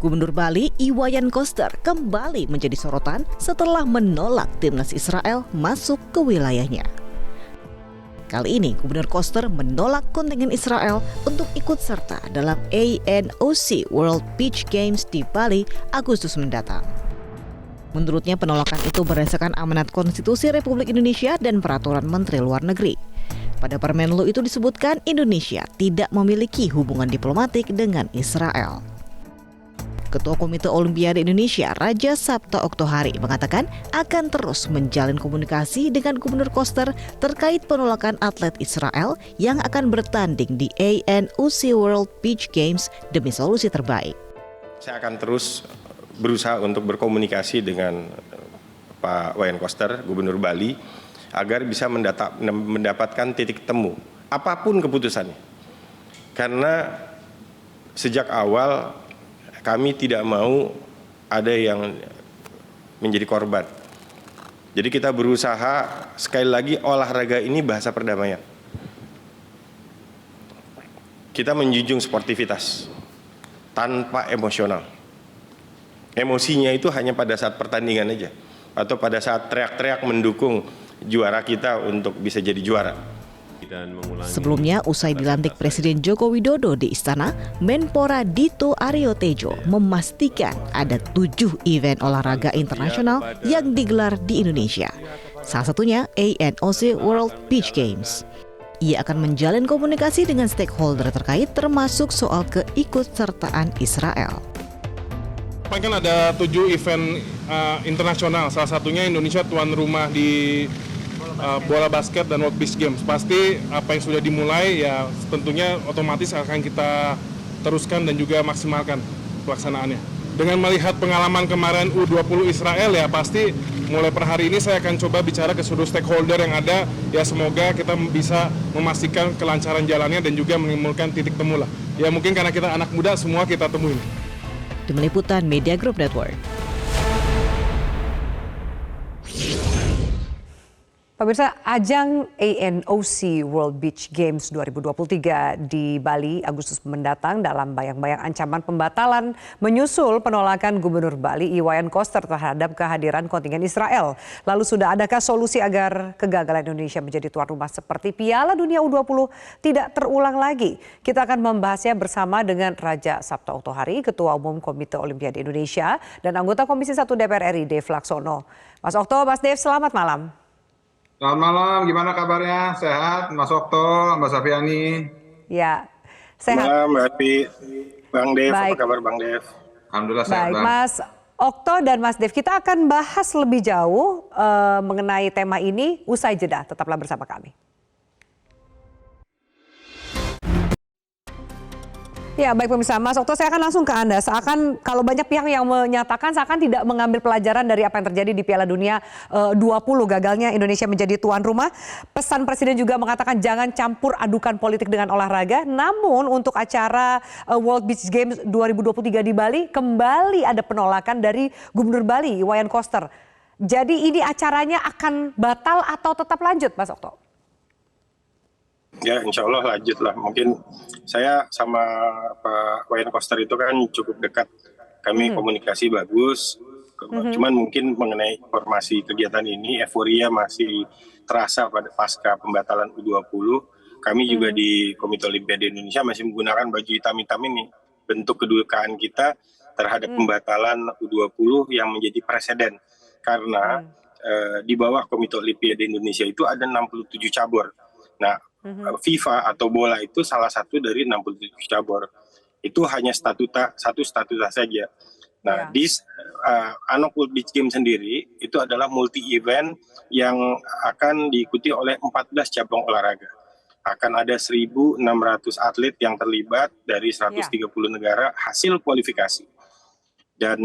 Gubernur Bali Iwayan Koster kembali menjadi sorotan setelah menolak timnas Israel masuk ke wilayahnya. Kali ini Gubernur Koster menolak kontingen Israel untuk ikut serta dalam ANOC World Beach Games di Bali Agustus mendatang. Menurutnya penolakan itu berdasarkan amanat Konstitusi Republik Indonesia dan Peraturan Menteri Luar Negeri. Pada Permenlu itu disebutkan Indonesia tidak memiliki hubungan diplomatik dengan Israel. Ketua Komite Olimpiade Indonesia Raja Sabta Oktohari mengatakan akan terus menjalin komunikasi dengan Gubernur Koster terkait penolakan atlet Israel yang akan bertanding di ANOC World Beach Games demi solusi terbaik. Saya akan terus berusaha untuk berkomunikasi dengan Pak Wayan Koster, Gubernur Bali, agar bisa mendapatkan titik temu, apapun keputusannya. Karena sejak awal kami tidak mau ada yang menjadi korban. Jadi kita berusaha, sekali lagi olahraga ini bahasa perdamaian. Kita menjunjung sportivitas tanpa emosional. Emosinya itu hanya pada saat pertandingan aja, atau pada saat teriak-teriak mendukung juara kita untuk bisa jadi juara. Sebelumnya, usai dilantik Presiden Joko Widodo di Istana, Menpora Dito Aryo Tejo memastikan ada 7 event olahraga internasional yang digelar di Indonesia. Salah satunya ANOC World Beach Games. Ia akan menjalin komunikasi dengan stakeholder terkait termasuk soal keikutsertaan Israel. Kan ada 7 event internasional, salah satunya Indonesia tuan rumah di bola basket dan World Beach Games. Pasti apa yang sudah dimulai ya tentunya otomatis akan kita teruskan dan juga maksimalkan pelaksanaannya. Dengan melihat pengalaman kemarin U20 Israel ya pasti mulai per hari ini saya akan coba bicara ke seluruh stakeholder yang ada, ya semoga kita bisa memastikan kelancaran jalannya dan juga menimbulkan titik temu lah. Ya mungkin karena kita anak muda semua kita temuin. Tim Liputan Media Group Network. Pemirsa, ajang ANOC World Beach Games 2023 di Bali Agustus mendatang dalam bayang-bayang ancaman pembatalan menyusul penolakan Gubernur Bali Iwayan Koster terhadap kehadiran kontingen Israel. Lalu sudah adakah solusi agar kegagalan Indonesia menjadi tuan rumah seperti Piala Dunia U20 tidak terulang lagi? Kita akan membahasnya bersama dengan Raja Sabta Oktohari, Ketua Umum Komite Olimpiade Indonesia dan anggota Komisi 1 DPR RI, Dev Laksono. Mas Okto, Mas Dev, selamat malam. Selamat malam, gimana kabarnya? Sehat, Mas Okto, Mbak Safiani? Ya, sehat. Malam, Mbak Happy, Bang Dev, Baik. apa kabar Bang Dev? Alhamdulillah sehat, Baik, Bang. Mas Okto dan Mas Dev, kita akan bahas lebih jauh mengenai tema ini usai jeda. Tetaplah bersama kami. Ya, baik pemirsa, Mas Okto, saya akan langsung ke Anda. Seakan kalau banyak pihak yang menyatakan seakan tidak mengambil pelajaran dari apa yang terjadi di Piala Dunia 20 gagalnya Indonesia menjadi tuan rumah. Pesan Presiden juga mengatakan jangan campur adukan politik dengan olahraga. Namun untuk acara World Beach Games 2023 di Bali kembali ada penolakan dari Gubernur Bali Iwayan Koster. Jadi ini acaranya akan batal atau tetap lanjut, Mas Okto? Ya, insya Allah lanjut lah. Mungkin saya sama Pak Wayan Koster itu kan cukup dekat. Kami komunikasi bagus. Cuman mungkin mengenai informasi kegiatan ini, euforia masih terasa pada pasca pembatalan U20. Kami juga di Komite Olimpiade Indonesia masih menggunakan baju hitam-hitam ini. Bentuk kedukaan kita terhadap pembatalan U20 yang menjadi presiden. Karena di bawah Komite Olimpiade Indonesia itu ada 67 cabur. Nah, FIFA atau bola itu salah satu dari 67 cabur. Itu hanya satu statuta saja. Nah, di ANOC World Beach Games sendiri itu adalah multi event yang akan diikuti oleh 14 cabang olahraga. Akan ada 1.600 atlet yang terlibat dari 130 negara hasil kualifikasi. Dan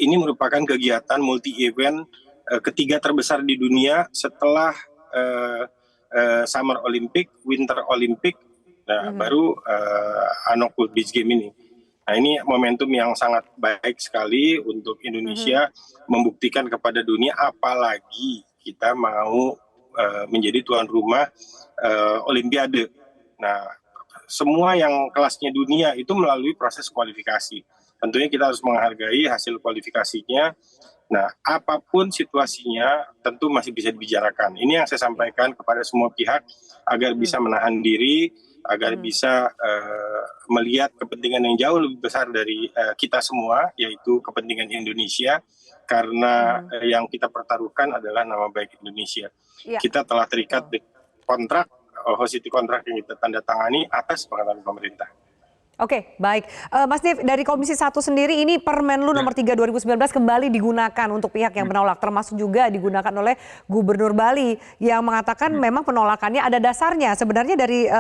ini merupakan kegiatan multi event ketiga terbesar di dunia setelah Summer Olympic, Winter Olympic, baru ANOC World Beach Games ini. Nah, ini momentum yang sangat baik sekali untuk Indonesia membuktikan kepada dunia, apalagi kita mau menjadi tuan rumah Olimpiade. Nah, semua yang kelasnya dunia itu melalui proses kualifikasi. Tentunya kita harus menghargai hasil kualifikasinya. Nah, apapun situasinya tentu masih bisa dibicarakan. Ini yang saya sampaikan kepada semua pihak agar bisa menahan diri, agar bisa melihat kepentingan yang jauh lebih besar dari kita semua, yaitu kepentingan Indonesia, karena yang kita pertaruhkan adalah nama baik Indonesia. Kita telah terikat di kontrak, hosting kontrak yang kita tanda tangani atas pengaturan pemerintah. Oke, baik. Mas Dev, dari Komisi 1 sendiri ini Permenlu nomor 3 2019 kembali digunakan untuk pihak yang menolak, termasuk juga digunakan oleh Gubernur Bali yang mengatakan memang penolakannya ada dasarnya. Sebenarnya dari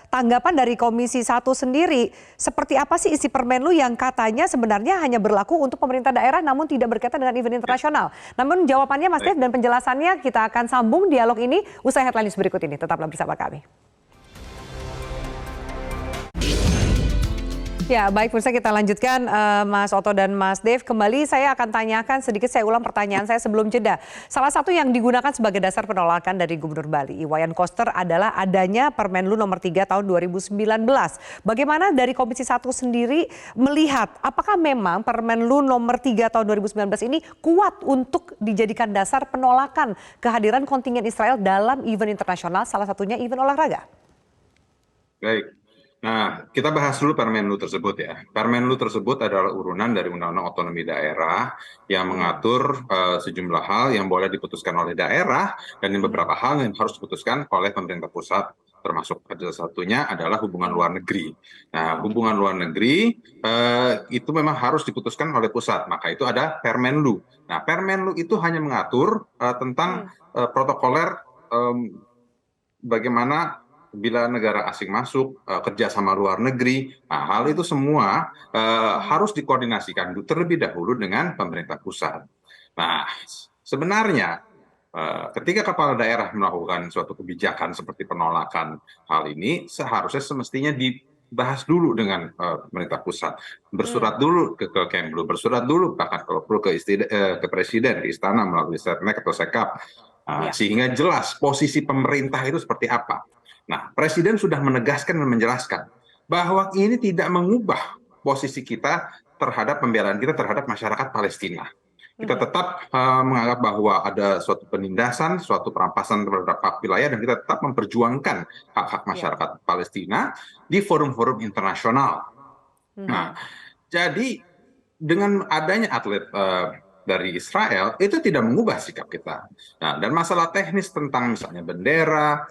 tanggapan dari Komisi 1 sendiri, seperti apa sih isi Permenlu yang katanya sebenarnya hanya berlaku untuk pemerintah daerah namun tidak berkaitan dengan event internasional. Namun jawabannya Mas Dev dan penjelasannya kita akan sambung dialog ini usai headline news berikut ini. Tetaplah bersama kami. Ya, baik pemirsa, kita lanjutkan Mas Otto dan Mas Dev. Kembali saya akan tanyakan sedikit, saya ulang pertanyaan saya sebelum jeda. Salah satu yang digunakan sebagai dasar penolakan dari Gubernur Bali, Iwayan Koster, adalah adanya Permenlu nomor 3 tahun 2019. Bagaimana dari Komisi 1 sendiri melihat apakah memang Permenlu nomor 3 tahun 2019 ini kuat untuk dijadikan dasar penolakan kehadiran kontingen Israel dalam event internasional, salah satunya event olahraga? Baik. Nah, kita bahas dulu Permenlu tersebut ya. Permenlu tersebut adalah urunan dari Undang-Undang Otonomi Daerah yang mengatur sejumlah hal yang boleh diputuskan oleh daerah dan beberapa hal yang harus diputuskan oleh pemerintah pusat. Termasuk salah satunya adalah hubungan luar negeri. Nah, hubungan luar negeri itu memang harus diputuskan oleh pusat. Maka itu ada Permenlu. Nah, Permenlu itu hanya mengatur tentang protokoler bagaimana bila negara asing masuk, kerjasama luar negeri, nah, hal itu semua harus dikoordinasikan terlebih dahulu dengan pemerintah pusat. Nah, sebenarnya ketika kepala daerah melakukan suatu kebijakan seperti penolakan hal ini, seharusnya semestinya dibahas dulu dengan pemerintah pusat, bersurat dulu ke Kemlu, bersurat dulu bahkan kalau perlu ke Presiden, ke Istana melalui Setnek atau Sekap, sehingga jelas posisi pemerintah itu seperti apa. Nah, Presiden sudah menegaskan dan menjelaskan bahwa ini tidak mengubah posisi kita terhadap pembelaan kita terhadap masyarakat Palestina. Kita tetap menganggap bahwa ada suatu penindasan, suatu perampasan terhadap hak wilayah, dan kita tetap memperjuangkan hak-hak masyarakat Palestina di forum-forum internasional. Nah, jadi dengan adanya atlet dari Israel itu tidak mengubah sikap kita. Nah, dan masalah teknis tentang misalnya bendera,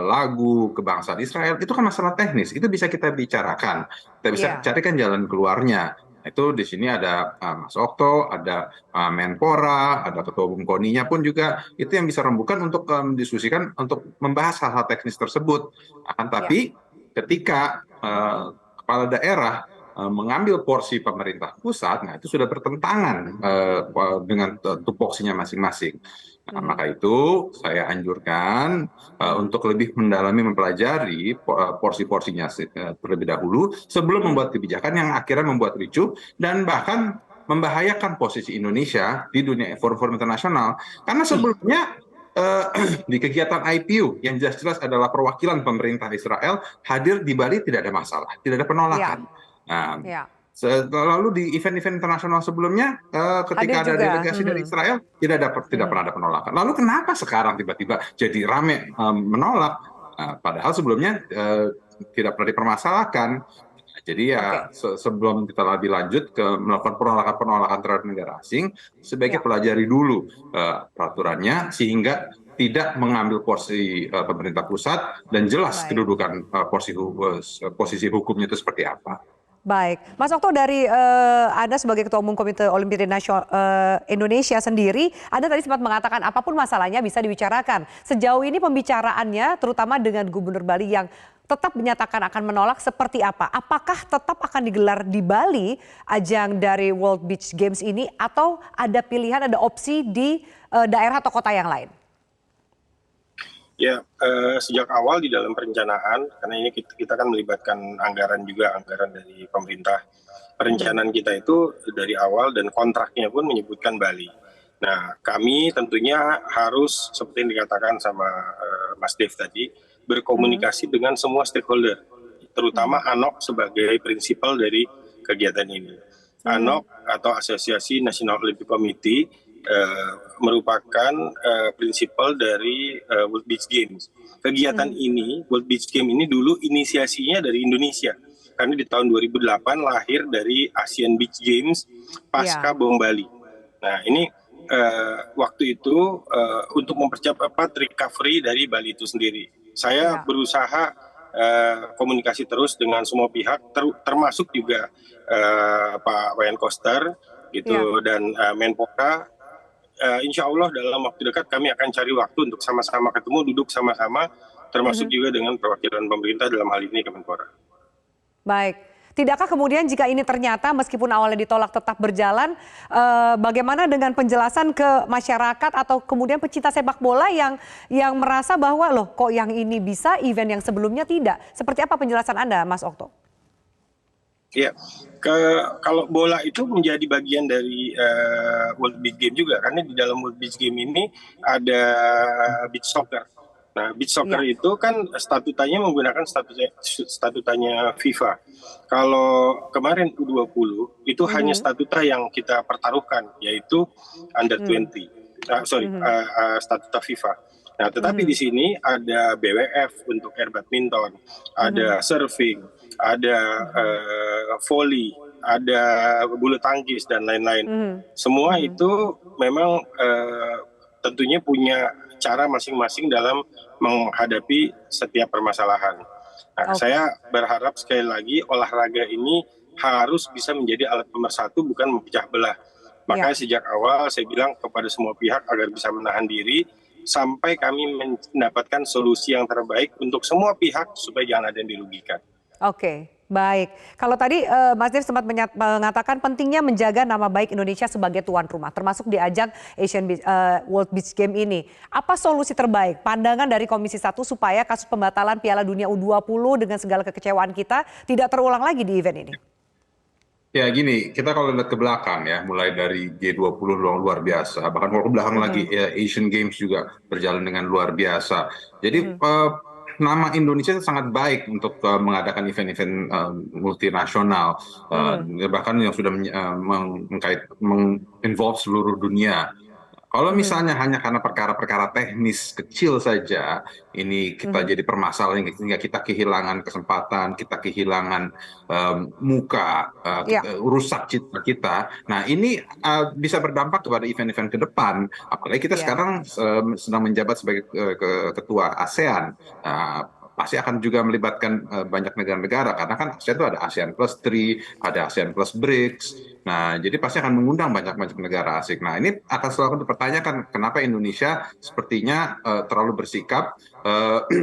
lagu kebangsaan Israel itu kan masalah teknis, itu bisa kita bicarakan, kita bisa carikan jalan keluarnya. Itu di sini ada Mas Okto, ada Menpora, ada Ketua Umum KONI-nya pun juga itu yang bisa rembukan untuk mendiskusikan untuk membahas hal-hal teknis tersebut. Akan tapi ketika kepala daerah mengambil porsi pemerintah pusat, nah itu sudah bertentangan dengan tupoksinya masing-masing. Nah, maka itu saya anjurkan untuk lebih mendalami mempelajari porsi-porsinya terlebih dahulu sebelum membuat kebijakan yang akhirnya membuat ricuh dan bahkan membahayakan posisi Indonesia di dunia forum-forum internasional. Karena sebelumnya di kegiatan IPU yang jelas-jelas adalah perwakilan pemerintah Israel hadir di Bali tidak ada masalah, tidak ada penolakan. Nah, lalu di event-event internasional sebelumnya ketika ada delegasi dari Israel tidak pernah ada penolakan. Lalu kenapa sekarang tiba-tiba jadi rame menolak? Padahal sebelumnya tidak pernah dipermasalahkan. Jadi ya sebelum kita lebih lanjut ke melakukan penolakan terhadap negara asing, sebaiknya pelajari dulu peraturannya sehingga tidak mengambil porsi pemerintah pusat dan jelas kedudukan posisi hukumnya itu seperti apa. Baik, Mas Okto, dari Anda sebagai Ketua Umum Komite Olimpiade Nasional Indonesia sendiri, Anda tadi sempat mengatakan apapun masalahnya bisa dibicarakan. Sejauh ini pembicaraannya terutama dengan Gubernur Bali yang tetap menyatakan akan menolak seperti apa? Apakah tetap akan digelar di Bali ajang dari World Beach Games ini atau ada pilihan, ada opsi di daerah atau kota yang lain? Ya, sejak awal di dalam perencanaan, karena ini kita kan melibatkan anggaran juga, anggaran dari pemerintah. Perencanaan kita itu dari awal dan kontraknya pun menyebutkan Bali. Nah, kami tentunya harus, seperti yang dikatakan sama Mas Dev tadi, berkomunikasi dengan semua stakeholder. terutama ANOK sebagai prinsipal dari kegiatan ini. ANOK atau Asosiasi National Olympic Committee merupakan prinsipal dari World Beach Games. Kegiatan ini, World Beach Games ini dulu inisiasinya dari Indonesia. Karena di tahun 2008 lahir dari Asian Beach Games pasca Bom Bali. Nah ini waktu itu untuk mempercepat recovery dari Bali itu sendiri. Saya berusaha komunikasi terus dengan semua pihak, termasuk juga Pak Wayan Koster gitu dan Menpora. Insya Allah dalam waktu dekat kami akan cari waktu untuk sama-sama ketemu, duduk sama-sama, termasuk juga dengan perwakilan pemerintah dalam hal ini Kemenpora. Baik. Tidakkah kemudian jika ini ternyata meskipun awalnya ditolak tetap berjalan, bagaimana dengan penjelasan ke masyarakat atau kemudian pecinta sepak bola yang merasa bahwa loh kok yang ini bisa, event yang sebelumnya tidak? Seperti apa penjelasan Anda, Mas Okto? Ya, kalau bola itu menjadi bagian dari World Beach Game juga, karena di dalam World Beach Game ini ada beach soccer. Nah, beach soccer itu kan statutanya menggunakan statutanya FIFA. Kalau kemarin U20 itu hanya statuta yang kita pertaruhkan, yaitu under 20. Statuta FIFA. Nah, tetapi di sini ada BWF untuk air badminton, ada surfing, ada volley, ada bulu tangkis dan lain-lain. Semua itu memang tentunya punya cara masing-masing dalam menghadapi setiap permasalahan. Nah, saya berharap sekali lagi olahraga ini harus bisa menjadi alat pemersatu, bukan memecah belah. Makanya sejak awal saya bilang kepada semua pihak agar bisa menahan diri sampai kami mendapatkan solusi yang terbaik untuk semua pihak supaya jangan ada yang dirugikan. Oke, baik. Kalau tadi Mas Dev sempat mengatakan pentingnya menjaga nama baik Indonesia sebagai tuan rumah, termasuk di ajang World Beach Game ini. Apa solusi terbaik, pandangan dari Komisi 1 supaya kasus pembatalan Piala Dunia U20 dengan segala kekecewaan kita tidak terulang lagi di event ini? Ya gini, kita kalau lihat ke belakang ya, mulai dari G20 luar biasa, bahkan kalau ke belakang lagi Asian Games juga berjalan dengan luar biasa. Jadi nama Indonesia itu sangat baik untuk mengadakan event-event multinasional, bahkan yang sudah menginvolve seluruh dunia. Kalau misalnya hanya karena perkara-perkara teknis kecil saja, ini kita jadi permasalahan sehingga kita kehilangan kesempatan, kita kehilangan muka, rusak citra kita. Nah ini bisa berdampak kepada event-event ke depan. Apalagi kita sekarang sedang menjabat sebagai ketua ASEAN. Pasti akan juga melibatkan banyak negara-negara karena kan ASEAN itu ada ASEAN Plus 3, ada ASEAN Plus BRICS. Nah, jadi pasti akan mengundang banyak-banyak negara asing. Nah, ini akan selalu dipertanyakan kenapa Indonesia sepertinya terlalu bersikap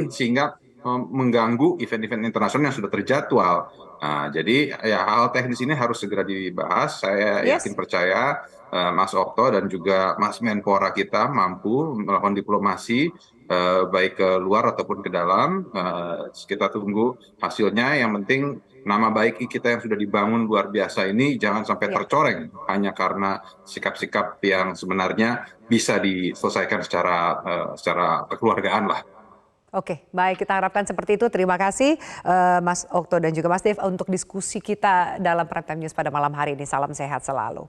sehingga mengganggu event-event internasional yang sudah terjadwal. Nah, jadi ya hal teknis ini harus segera dibahas. Saya yakin percaya Mas Okto dan juga Mas Menpora kita mampu melakukan diplomasi baik ke luar ataupun ke dalam. Kita tunggu hasilnya. Yang penting nama baik kita yang sudah dibangun luar biasa ini jangan sampai tercoreng hanya karena sikap-sikap yang sebenarnya bisa diselesaikan secara kekeluargaan lah. Oke, baik, kita harapkan seperti itu. Terima kasih Mas Okto dan juga Mas Dev untuk diskusi kita dalam Prime Time News pada malam hari ini. Salam sehat selalu.